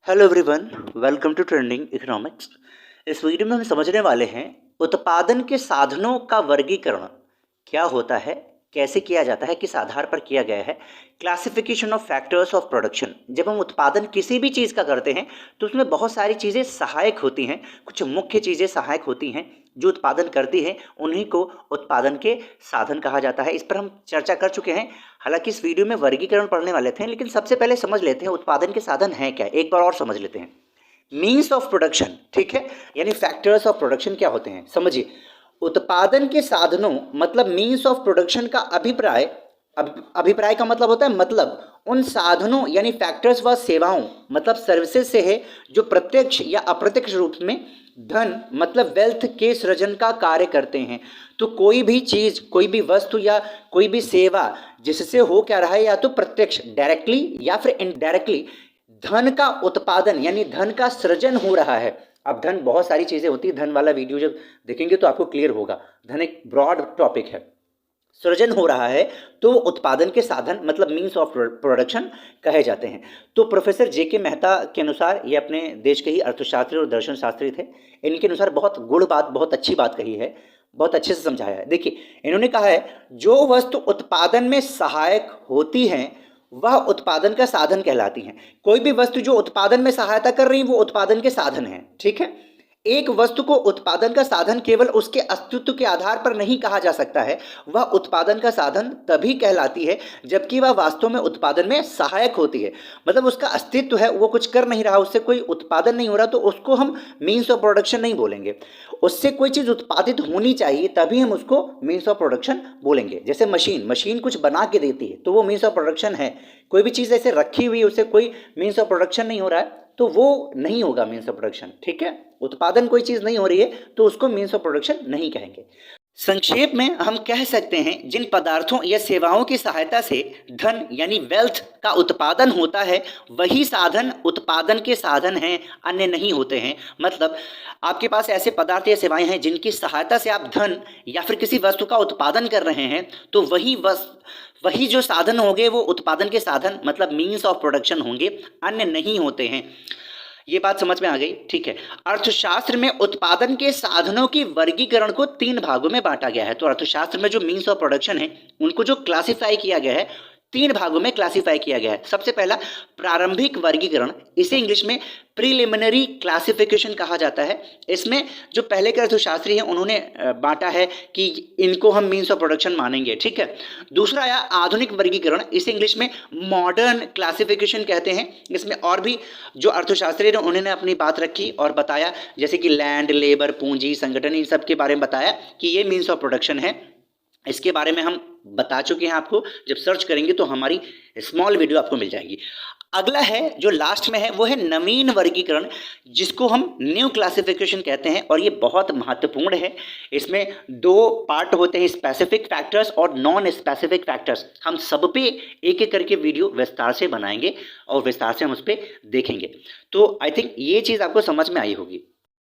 Hello everyone, welcome to trending economics. इस video में हम समझने वाले हैं उत्पादन के साधनों का वर्गीकरण क्या होता है, कैसे किया जाता है, किस आधार पर किया गया है। Classification of factors of production. जब हम उत्पादन किसी भी चीज़ का करते हैं तो उसमें बहुत सारी चीज़ें सहायक होती हैं, कुछ मुख्य चीज़ें सहायक होती हैं जो उत्पादन करती हैं, उन्हीं को उत्पादन के साधन कहा जाता है। इस पर हम चर्चा कर चुके हैं। हालांकि इस वीडियो में वर्गीकरण पढ़ने वाले थे, लेकिन सबसे पहले समझ लेते हैं उत्पादन के साधन हैं क्या, एक बार और समझ लेते हैं। मीन्स ऑफ प्रोडक्शन, ठीक है, यानी फैक्टर्स ऑफ प्रोडक्शन क्या होते हैं समझिए। उत्पादन के साधनों मतलब मीन्स ऑफ प्रोडक्शन का अभिप्राय, अभिप्राय का मतलब होता है मतलब उन साधनों यानी फैक्टर्स व सेवाओं मतलब सर्विसेज से है जो प्रत्यक्ष या अप्रत्यक्ष रूप में धन मतलब वेल्थ के सृजन का कार्य करते हैं। तो कोई भी चीज, कोई भी वस्तु या कोई भी सेवा जिससे हो क्या रहा है, या तो प्रत्यक्ष डायरेक्टली या फिर इनडायरेक्टली धन का उत्पादन यानी धन का सृजन हो रहा है। अब धन बहुत सारी चीजें होती है, धन वाला वीडियो जब देखेंगे तो आपको क्लियर होगा। धन एक ब्रॉड टॉपिक है। सृजन हो रहा है तो उत्पादन के साधन मतलब मीन्स ऑफ प्रोडक्शन कहे जाते हैं। तो प्रोफेसर जे.के. मेहता के अनुसार, ये अपने देश के ही अर्थशास्त्री और दर्शन शास्त्री थे, इनके अनुसार बहुत गुड़ बात, बहुत अच्छी बात कही है, बहुत अच्छे से समझाया है। देखिए, इन्होंने कहा है जो वस्तु उत्पादन में सहायक होती हैं वह उत्पादन का साधन कहलाती हैं। कोई भी वस्तु जो उत्पादन में सहायता कर रही है वो उत्पादन के साधन है, ठीक है। एक वस्तु को उत्पादन का साधन केवल उसके अस्तित्व के आधार पर नहीं कहा जा सकता है, वह उत्पादन का साधन तभी कहलाती है जबकि वह वास्तव में उत्पादन में सहायक होती है। मतलब उसका अस्तित्व है, वो कुछ कर नहीं रहा, उससे कोई उत्पादन नहीं हो रहा, तो उसको हम मीन्स ऑफ प्रोडक्शन नहीं बोलेंगे। उससे कोई चीज़ उत्पादित होनी चाहिए तभी हम उसको मीन्स ऑफ प्रोडक्शन बोलेंगे। जैसे मशीन कुछ बना के देती है तो वो मीन्स ऑफ प्रोडक्शन है। कोई भी चीज़ ऐसे रखी हुई, उससे कोई मीन्स ऑफ प्रोडक्शन नहीं हो रहा है तो वो नहीं होगा मीन्स ऑफ प्रोडक्शन, ठीक है। उत्पादन कोई चीज़ नहीं हो रही है तो उसको मीन्स ऑफ प्रोडक्शन नहीं कहेंगे। संक्षेप में हम कह सकते हैं जिन पदार्थों या सेवाओं की सहायता से धन यानी वेल्थ का उत्पादन होता है वही साधन उत्पादन के साधन हैं, अन्य नहीं होते हैं। मतलब आपके पास ऐसे पदार्थ या सेवाएं हैं जिनकी सहायता से आप धन या फिर किसी वस्तु का उत्पादन कर रहे हैं, तो वही जो साधन होंगे वो उत्पादन के साधन मतलब मीन्स ऑफ प्रोडक्शन होंगे, अन्य नहीं होते हैं। ये बात समझ में आ गई, ठीक है। अर्थशास्त्र में उत्पादन के साधनों की वर्गीकरण को 3 भागों में बांटा गया है। तो अर्थशास्त्र में जो मीन्स ऑफ प्रोडक्शन है उनको जो क्लासिफाई किया गया है, 3 भागों में क्लासिफाई किया गया है। सबसे पहला प्रारंभिक वर्गीकरण, इसे इंग्लिश में प्रीलिमिनरी क्लासिफिकेशन कहा जाता है। इसमें जो पहले के अर्थशास्त्री हैं उन्होंने बांटा है कि इनको हम मीन्स ऑफ प्रोडक्शन मानेंगे, ठीक है। दूसरा आया आधुनिक वर्गीकरण, इसे इंग्लिश में मॉडर्न क्लासिफिकेशन कहते हैं। इसमें और भी जो अर्थशास्त्री हैं उन्होंने अपनी बात रखी और बताया, जैसे कि लैंड, लेबर, पूंजी, संगठन, इन सब के बारे में बताया कि ये मीन्स ऑफ प्रोडक्शन है। इसके बारे में हम बता चुके हैं आपको, जब सर्च करेंगे तो हमारी स्मॉल वीडियो आपको मिल जाएगी। अगला है जो लास्ट में है वो है नवीन वर्गीकरण, जिसको हम न्यू क्लासिफिकेशन कहते हैं, और ये बहुत महत्वपूर्ण है। इसमें 2 पार्ट होते हैं, स्पेसिफिक फैक्टर्स और नॉन स्पेसिफिक फैक्टर्स। हम सब पे एक एक करके वीडियो विस्तार से बनाएंगे और विस्तार से हम उस पर देखेंगे। तो आई थिंक ये चीज़ आपको समझ में आई होगी।